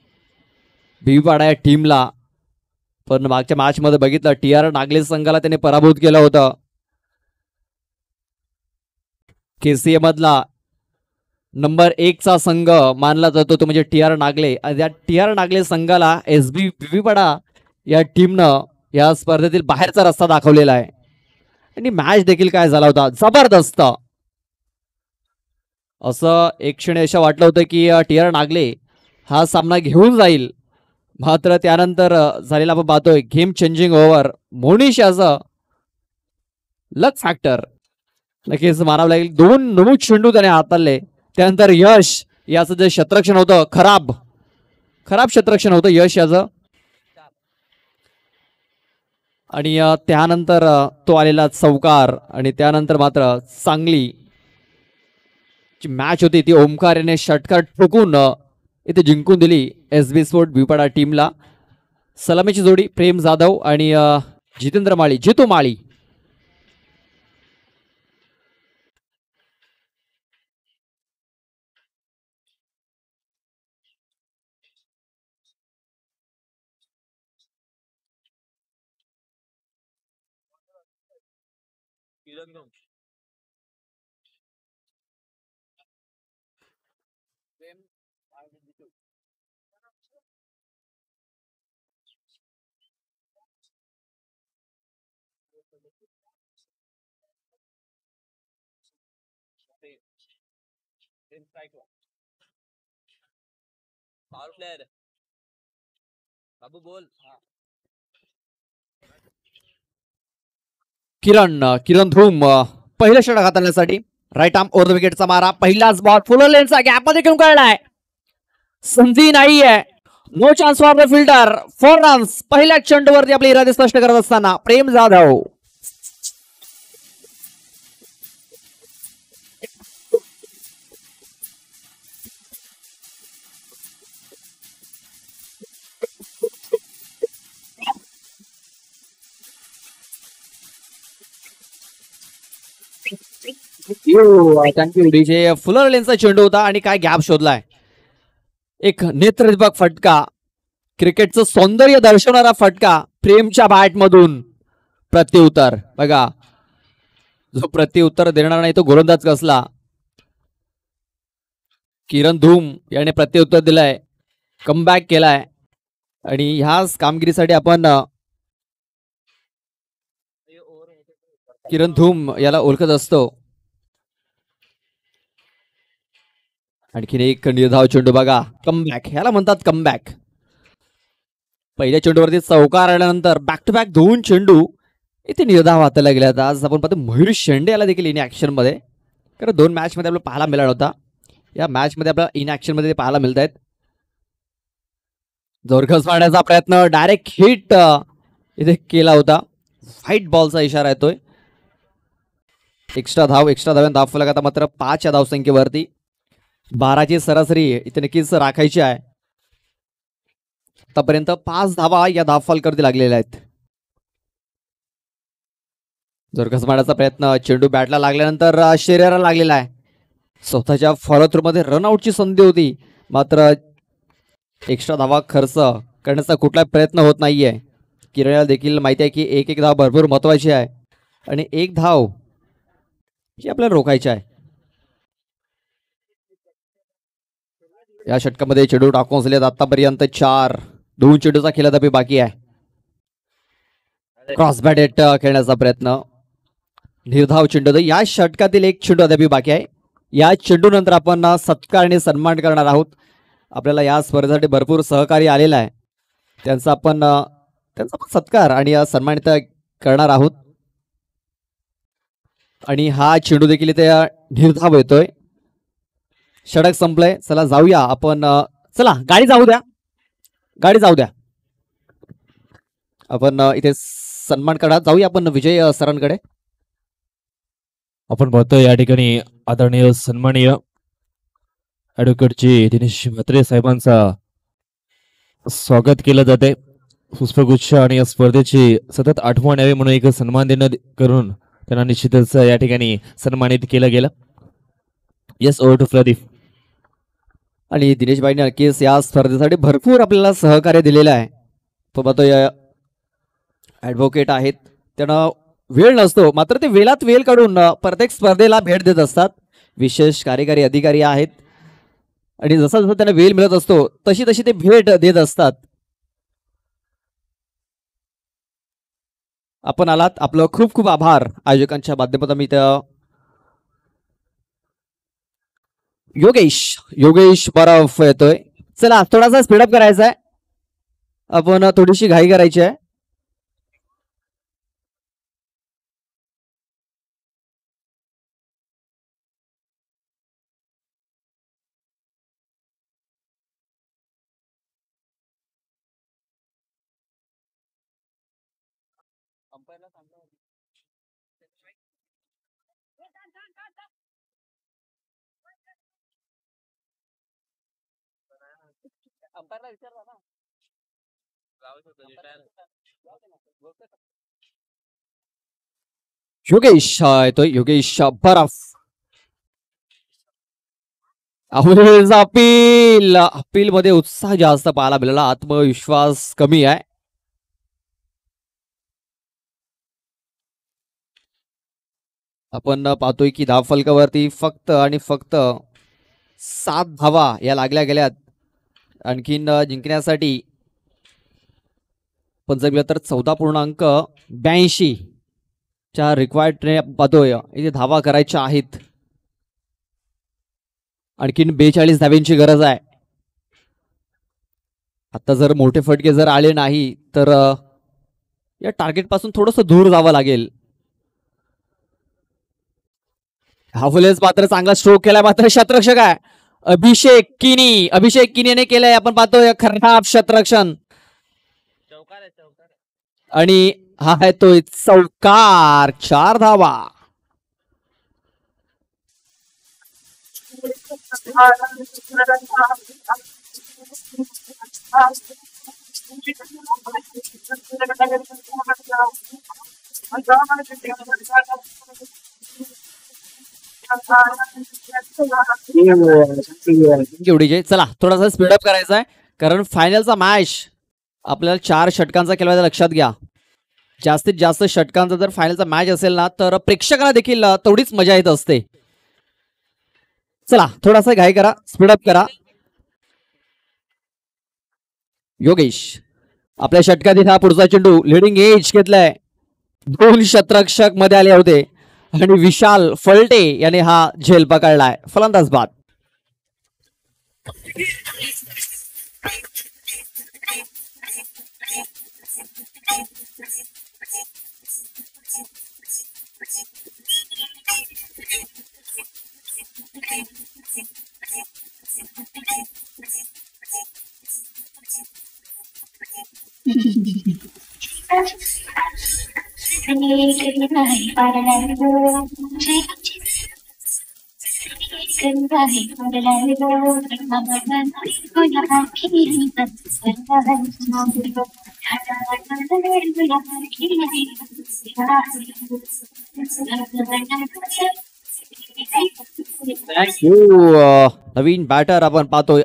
भिवपाडा या टीमला. पण मागच्या मॅच मध्ये बघितलं TR नागले संघाला त्याने पराभूत केलं होतं. KCA मधला नंबर 1 चा संघ मानला जातो तो म्हणजे TR नागले. आणि या TR नागले संघाला एसबी भिवपाडा या टीमनं या स्पर्धेतील बाहेरचा रस्ता दाखवलेला आहे. आणि मॅच देखील काय झाला होता जबरदस्त. असं एक क्षण असं वाटलं होतं की TR नागले हा सामना घेऊन जाईल. मात्र त्यानंतर झालेला आपण पाहतोय गेम चेंजिंग ओव्हर मोनिश याचं लक फॅक्टर नक्कीच मानावं लागेल. 2 नमूद चेंडू त्याने हाताळले. त्यानंतर यश याचं जे शतरक्षण होतं खराब शतरक्षण होतं यश याचं. आणि त्यानंतर तो आलेला चौकार आणि त्यानंतर मात्र चांगली मॅच होती ती ओमकार याने षटकार ठोकून इथे जिंकून दिली एसबी स्पोर्ट भिवपाडा टीमला. सलामीची जोडी प्रेम जाधव आणि जितेंद्र माळी जितू माळी. किरण धूम पहिलं षटक हाताळण्यासाठी राईट आर्म ओव्हर द विकेटचा मारा. पहिलाच बॉल फुल लेनचा गॅप मध्ये घेऊन कळलाय. संधी नाहीये no chance for the fielder, 4 runs. पहिल्या चेंडूवरती आपले इरादे स्पष्ट करत असताना Prem Jadhav. Thank you. DJ Fuller लेनचा चेंडू होता आणि काय गॅप शोधलाय. एक नेत्रदीपक फटका, क्रिकेटचं सौंदर्य दर्शवणारा फटका प्रेमच्या बॅट मधून. प्रत्युत्तर बघा, जो प्रत्युत्तर देणार नाही तो गोलंदाज कसला. किरण धूम याने प्रत्युत्तर दिलंय, कमबॅक केलाय आणि ह्याच कामगिरीसाठी आपण किरण धूम याला ओळखत असतो. आणखीन एक निर्धाव चेंडू बघा, कमबॅक ह्याला म्हणतात कमबॅक. पहिल्या चेंडूवरती चौकार आल्यानंतर बॅक टू बॅक 2 चेंडू इथे निर्धाव हाताला गेल्यात. आज आपण पाहतो मयूर शेंडे याला देखील इन ऍक्शन मध्ये, कारण 2 मॅच मध्ये आपल्याला पाहायला मिळाला होता. या मॅच मध्ये आपल्याला इन ऍक्शन मध्ये पाहायला मिळत आहेत. जोरखस मारण्याचा प्रयत्न, डायरेक्ट हिट इथे केला होता. व्हाईट बॉलचा इशारा येतोय. एक्स्ट्रा धाव फलक आता मात्र 5 या धावसंख्येवरती. 12ची सरासरी इथे नक्कीच राखायची आहे. आतापर्यंत 5 धावा या धावफलकावरती लागलेल्या आहेत. जोरखस मारण्याचा प्रयत्न, चेंडू बॅटला लागल्यानंतर शरीराला लागलेला आहे. स्वतःच्या फॉलो थ्रू मध्ये रनआउटची संधी होती, मात्र एक्स्ट्रा धावा खर्च करण्याचा कुठलाही प्रयत्न होत नाहीये. किरणला देखील माहिती आहे की एक धाव भरपूर महत्वाची आहे आणि एक धाव ही आपल्याला रोखायची आहे. या षटकामध्ये चेंडू टाकून असलेत आतापर्यंत 4. 2 चेंडूचा खेळातही बाकी आहे. क्रॉस बॅट हिट खेळण्याचा प्रयत्न, निर्धाव चेंडू. या षटकातील एक चेंडू अद्याप बाकी आहे. या चेंडू नंतर आपण सत्कार आणि सन्मान करणार आहोत. आपल्याला या स्पर्धेसाठी भरपूर सहकार्य आलेला आहे, त्यांचा आपण सत्कार आणि सन्मानित करणार आहोत. आणि हा चेंडू देखील इथे निर्धाव येतोय. षटक संपलंय. चला जाऊया आपण. चला गाडी जाऊ द्या. आपण इथे सन्मान करणार जाऊया आपण विजय सरांकडे. आपण पाहतो या ठिकाणी आदरणीय सन्माननीय ऍडव्होकेटजी दिनेश म्हात्रे साहेबांचा स्वागत केलं जाते. पुष्पगुच्छ आणि या स्पर्धेची सतत आठवण यावी म्हणून एक सन्मान देणं करून त्यांना निश्चितच या ठिकाणी सन्मानित केलं गेलं. Yes, over to Pradeep. आणि दिनेशबाईंनी नक्कीच या स्पर्धेसाठी भरपूर आपल्याला सहकार्य दिलेलं आहे. तो पाहतो ऍडव्होकेट आहेत, त्यांना वेळ नसतो, मात्र ते वेळात वेळ काढून प्रत्येक स्पर्धेला भेट देत असतात. विशेष कार्यकारी अधिकारी आहेत आणि जसा जसा त्यांना वेळ मिळत असतो तशी तशी ते भेट देत असतात. आपण आलात, आपलं खूप खूप आभार. आयोजकांच्या माध्यमातून मी त्या योगेश बरफ येतोय. चला थोडासा स्पीडअप करायचा आहे, आपण थोडीशी घाई करायची आहे. योगेश येतोय, योगेश बरफ. अपील मध्ये उत्साह जास्त पाहायला मिळाला, आत्मविश्वास कमी आहे. आपण पाहतोय की धावफलकावरती फक्त आणि फक्त 7 धावा या लागल्या गेल्यात. आणखीन जिंकण्यासाठी पण जर तर 14.82 च्या रिक्वायर्ड पाहतोय इथे धावा करायच्या आहेत. आणखीन 42 धाव्यांची गरज आहे. आता जर मोठे फटके जर आले नाही तर या टार्गेट पासून थोडस दूर जावं लागेल. हाफुलेच मात्र चांगला स्ट्रोक केलाय, मात्र शतरक्षक आहे अभिषेक किनीने केलंय. आपण पाहतोय खराब शतरक्षण आणि हा आहे तो चौकार. 4 धावा. चला थोडासा स्पीडअप करायचा आहे कारण फायनलचा मॅच आपल्याला 4 षटकांचा केला लक्षात घ्या. जास्तीत जास्त षटकांचा जर फायनलचा मॅच असेल ना तर प्रेक्षकांना देखील तेवढीच मजा येत असते. चला थोडासा घाई करा, स्पीडअप करा. योगेश आपल्या षटकात हा पुढचा चेंडू लिडिंग एज घेतलाय. 2 शतरक्षक मध्ये आले होते आणि विशाल फलटे याने हा झेल पकडलाय. फलंदाज बाद. नवीन बॅटर आपण पाहतोय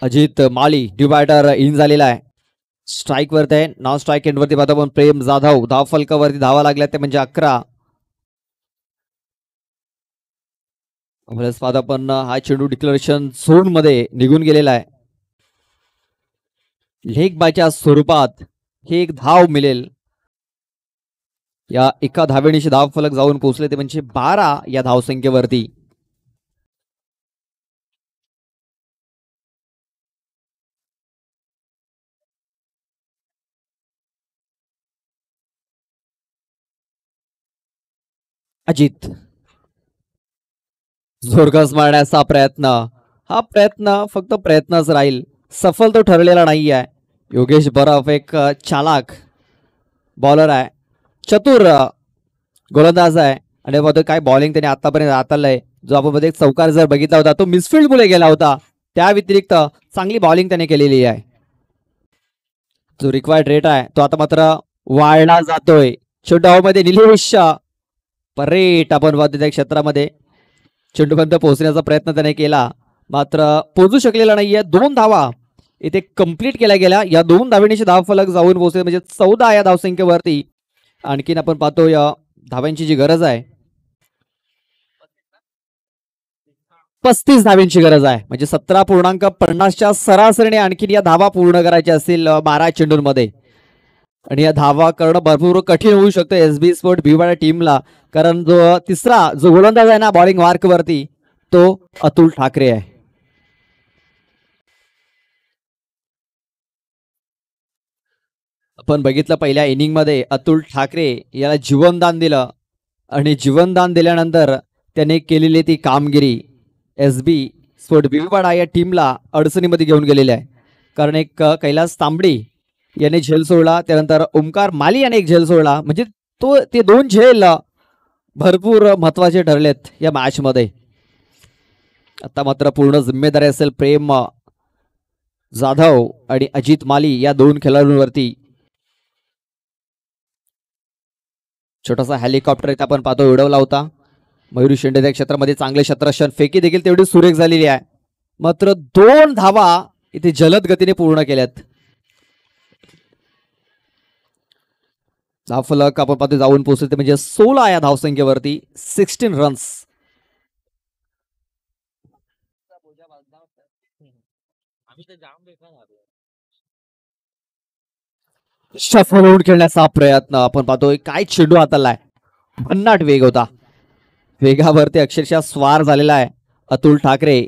अजित माली न्यू बॅटर इन झालेला आहे. स्ट्राईक वरती आहे. नॉन स्ट्राईक एंड वरती पाहतो आपण प्रेम जाधव. धाव फलकावरती धावा लागल्या ते म्हणजे 11. पाहतो आपण हा चेंडू डिक्लेरेशन झोन मध्ये निघून गेलेला आहे. लेग बायच्या स्वरूपात हे एक धाव मिळेल. या एका धावेनिशी धाव फलक जाऊन पोहोचले ते म्हणजे 12 या धावसंख्येवरती. अजित जोरघस मारण्याचा प्रयत्न. हा प्रयत्न फक्त प्रयत्नच राहील, सफल तो ठरलेला नाही आहे. योगेश बरफ एक चालाक बॉलर आहे, चतुर गोलंदाज आहे आणि बघतो काय बॉलिंग त्याने आतापर्यंत हाताळलंय. जो आपण मध्ये चौकार जर बघितला होता तो मिसफिल्ड मुळे गेला होता. त्या व्यतिरिक्त चांगली बॉलिंग त्याने केलेली आहे. जो रिक्वायर्ड रेट आहे तो आता मात्र वाढला जातोय. डावामध्ये निलेश परेट आपण बघतो त्या क्षेत्रामध्ये चेंडूपर्यंत पोहोचण्याचा प्रयत्न त्याने केला मात्र पोहोचू शकलेला नाहीये. 2 धावा इथे कंप्लीट केल्या गेल्या. या 2 धावेनिशी धाव फलक जाऊन पोहोचले म्हणजे 14 या धावसंख्येवरती. आणखीन आपण पाहतो या धाव्यांची जी गरज आहे 35 धाव्यांची गरज आहे म्हणजे 17.50च्या सरासरीने आणखीन या धावा पूर्ण करायच्या असतील 12 चेंडूंमध्ये. आणि या धावा करणं भरपूर कठीण होऊ शकतं एसबी स्पोर्ट भिवाडा टीमला कारण जो तिसरा जो गोलंदाज आहे ना बॉलिंग मार्क वरती तो अतुल ठाकरे आहे. आपण बघितलं पहिल्या इनिंग मध्ये अतुल ठाकरे याला जीवनदान दिलं आणि जीवनदान दिल्यानंतर त्याने केलेली ती कामगिरी एसबी स्पोर्ट भिवाडा या टीमला अडचणीमध्ये घेऊन गेलेली आहे. कारण एक कैलास तांबडी याने झेल सोडला, त्यानंतर ओमकार माली याने एक झेल सोडला. म्हणजे ते 2 झेल भरपूर महत्वाचे ठरलेत या मॅच मध्ये. आता मात्र पूर्ण जिम्मेदारी असेल प्रेम जाधव आणि अजित माली या 2 खेळाडूंवरती. छोटासा हेलिकॉप्टर इथे आपण पाहतो उडवला होता. मयुरी शेंडे त्या क्षेत्रामध्ये चांगले शतरक्षण, फेकी देखील तेवढी सुरेख झालेली आहे. मात्र 2 धावा इथे जलद गतीने पूर्ण केल्यात. धावफलक आपण पाहतो जाऊन पोहोचले म्हणजे 16 या धावसंख्येवरती 16 रन्स. सफल होऊन खेळण्याचा प्रयत्न आपण पाहतोय. काय चेंडू हातालाय, भन्नाट वेग होता. वेगावरती अक्षरशः स्वार झालेला आहे अतुल ठाकरे.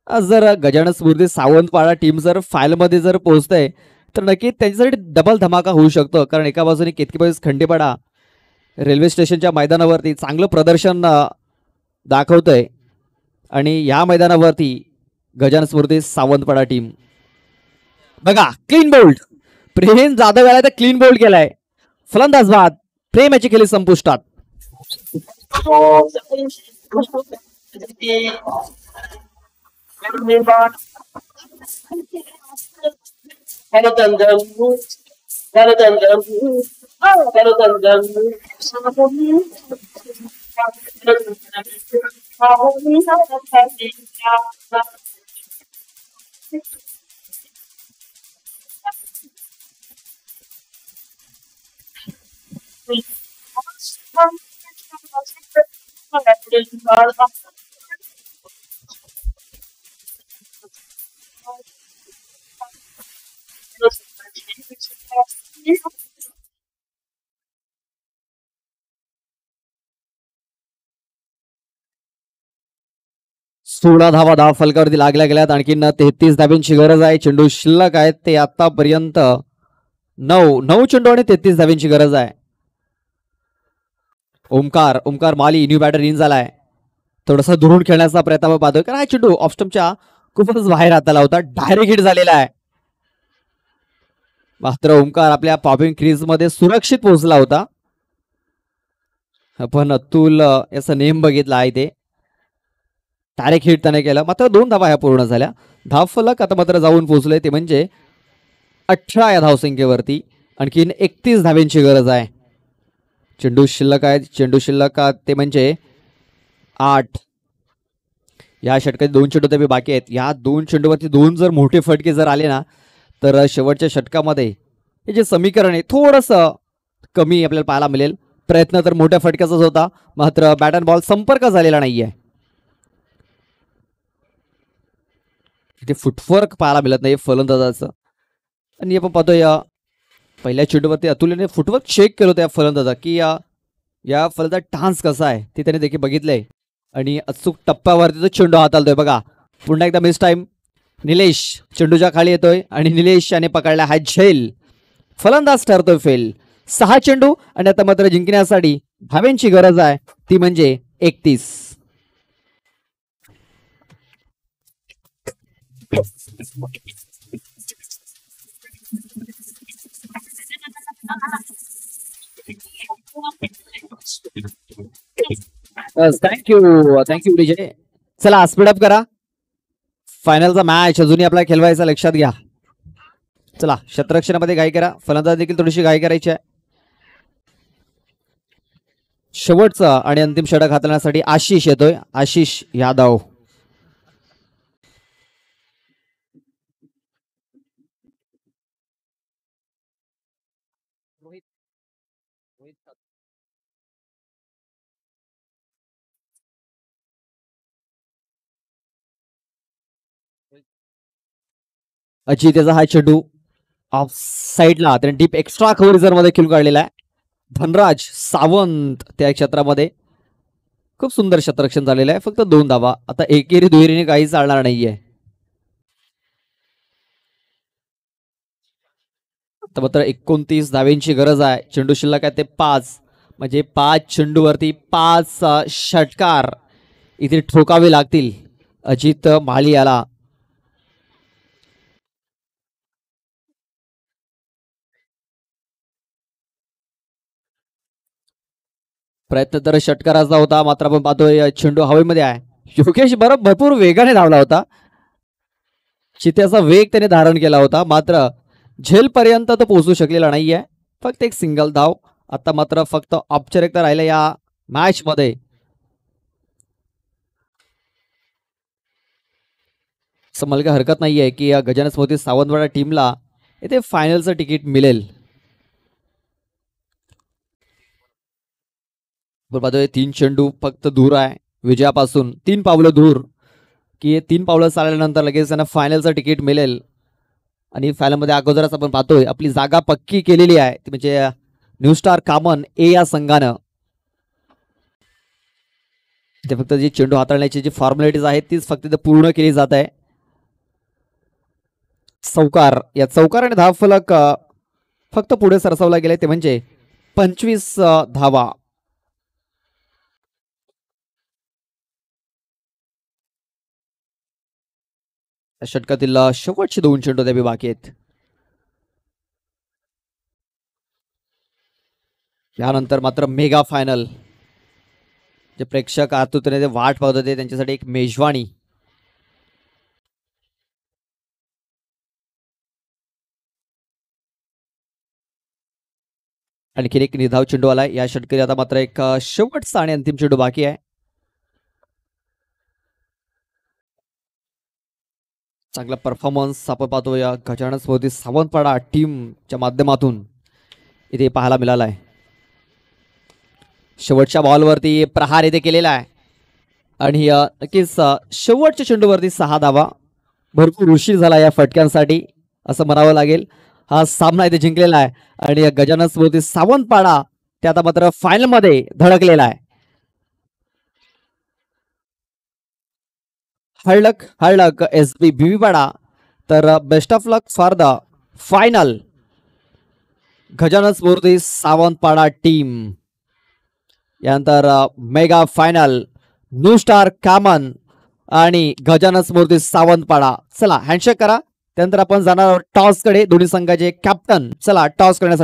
जर गजानन स्मृती सावंतवाडा टीम जर फायल मध्ये जर पोहोचते तर नक्की त्यांच्यासाठी डबल धमाका होऊ शकतो. कारण एका बाजूने केतकी खंडेपाडा रेल्वे स्टेशनच्या मैदानावरती चांगलं प्रदर्शन दाखवतोय आणि या मैदानावरती गजानन स्मृती सावंतवाडा टीम बघा क्लीन बोल्ड प्रेम जाधव याला तर क्लीन बोल्ड केलाय. फलंदाज बाद प्रेम याची खेळी संपुष्टात. सोळा धावा फलकावरती लागल्या गेल्यात. आणखीन 33 धाब्यांची गरज आहे. चेंडू शिल्लक आहेत ते आतापर्यंत 9 चेंडू आणि 33 धाब्यांची गरज आहे. ओमकार माली न्यू बॅटर इन झालाय. थोडासा दुरून खेळण्याचा प्रयत्न आपण पाहतोय कारण हा चेंडू ऑफस्टम्पच्या खूपच बाहेर हाताला होता. डायरेक्ट हिट झालेला आहे. मात्र ओमकार आपल्या पॉपिंग क्रीज मध्ये सुरक्षित पोहोचला होता. पण अतुल याचा नेम बघितला आहे ते डायरेक्ट हिट त्याने केलं. मात्र 2 धावा ह्या पूर्ण झाल्या. धावफलक आता मात्र जाऊन पोहोचले ते म्हणजे 18 या धावसंख्येवरती. आणखीन 31 धाब्यांची गरज आहे. चेंडू शिल्लक आहे. चेंडू शिल्लक ते म्हणजे 8. या षटकात 2 चेंडू तरी बाकी आहेत. या 2 चेंडूवरती 2 जर मोठे फटके जर आले ना तर शेवटच्या षटकामध्ये हे जे समीकरण आहे थोडंसं कमी आपल्याला पाहायला मिळेल. प्रयत्न तर मोठ्या फटक्याचाच होता मात्र बॅट अँड बॉल संपर्क झालेला नाहीये. इथे फुटवर्क पाहायला मिळत नाही फलंदाजाचं. आणि आपण पाहतोय पहिल्या चेंडूवरती अतुलने फुटवर्क चेक केलं होतं या फलंदाजा की या फलंदाज डान्स कसा आहे ते त्याने देखील बघितलंय आणि अचूक टप्प्यावरती तो चेंडू हाताळतोय. बघा पुन्हा एकदा मिस टाइम. निलेश चेंडूच्या खाली येतोय आणि निलेश याने पकडला हा झेल. फलंदाज ठरतोय फेल. 6 चेंडू आणि आता मात्र जिंकण्यासाठी धाव्यांची गरज आहे ती म्हणजे 31. थँक्यू विजय. चला स्पीडअप करा. फायनलचा मॅच अजूनही आपला खेळवायचा लक्षात घ्या. चला क्षेत्ररक्षणामध्ये घाई करा. फलंदाज देखील थोडीशी घाई करायची आहे. शेवटचा आणि अंतिम षटक हाताळण्यासाठी आशिष येतोय. आशिष यादव. अजित याचा हा चेंडू ऑफ साईडला त्याने डीप एक्स्ट्रा कव्हर मध्ये खेळून काढलेला आहे. धनराज सावंत त्या क्षेत्रामध्ये खूप सुंदर क्षेत्ररक्षण झालेलं आहे. फक्त 2 धावा. आता एकेरी दुहेरीने काही चालणार नाहीये. आता मात्र 29 धाव्यांची गरज आहे. चेंडू शिल्लक आहे ते 5 म्हणजे 5 चेंडूवरती 5 षटकार इथे ठोकावे लागतील अजित माळी याला. प्रयत्न तर षटकाराचा होता मात्र आपण पाहतोय चेंडू हवेमध्ये आहे. योगेश भरपूर वेगाने धावला होता. चित्याचा वेग त्याने धारण केला होता मात्र झेल पर्यंत तो पोहोचू शकलेला नाहीये. फक्त एक सिंगल धाव. आता मात्र फक्त औपचारिकता राहिल्या या मॅच मध्ये. समजायला हरकत नाहीये की या गजानन स्मृती सावंतवाडा टीमला इथे फायनलचं तिकीट मिळेल. बरोबर 3 चेंडू फक्त दूर आहे विजयापासून. 3 पावलं दूर की 3 पावलं चालल्यानंतर लगेच त्यांना फायनलचं तिकीट मिळेल. आणि फायनलमध्ये अगोदरच आपण पाहतोय आपली जागा पक्की केलेली आहे ती म्हणजे न्यू स्टार कामन ए या संघानं. ते फक्त जी चेंडू हाताळण्याची जी फॉर्मॅलिटीज आहेत तीच फक्त पूर्ण केली जात आहे. चौकार आणि धावफलक फक्त पुढे सरसावला गेले ते म्हणजे 25 धावा. या षटकातील शेवटचे 2 चेंडू द्यावे बाकी आहेत. यानंतर मात्र मेगा फायनल, जे प्रेक्षक आतुरतेने वाट पाहत होते त्यांच्यासाठी एक मेजवानी. आणखीन एक निधाव चेंडू आलाय या षटकारी. आता मात्र एक शेवटचा आणि अंतिम चेंडू बाकी आहे. चांगला परफॉर्मन्स आपण पाहतो या गजानन स्मृती सावंतवाडा टीमच्या माध्यमातून इथे पाहायला मिळाला आहे. शेवटच्या बॉलवरती प्रहार इथे केलेला आहे आणि नक्कीच शेवटच्या चेंडूवरती 6 धावा. भरपूर उशीर झाला या फटक्यांसाठी असं म्हणावं लागेल. हा सामना इथे जिंकलेला आहे आणि गजानन स्मृती सावंतवाडा ते आता मात्र फायनल मध्ये धडकलेला आहे. हळक SB भीवीपाडा. तर best of luck for the final. Gajanan Smriti Sawantwada team. यानंतर mega final new star Kaman आणि गजानन स्मृती सावंतवाडा. चला हँडशेक करा. त्यानंतर आपण जाणार आहोत टॉस कडे. दोन्ही संघाचे कॅप्टन चला टॉस करण्यासाठी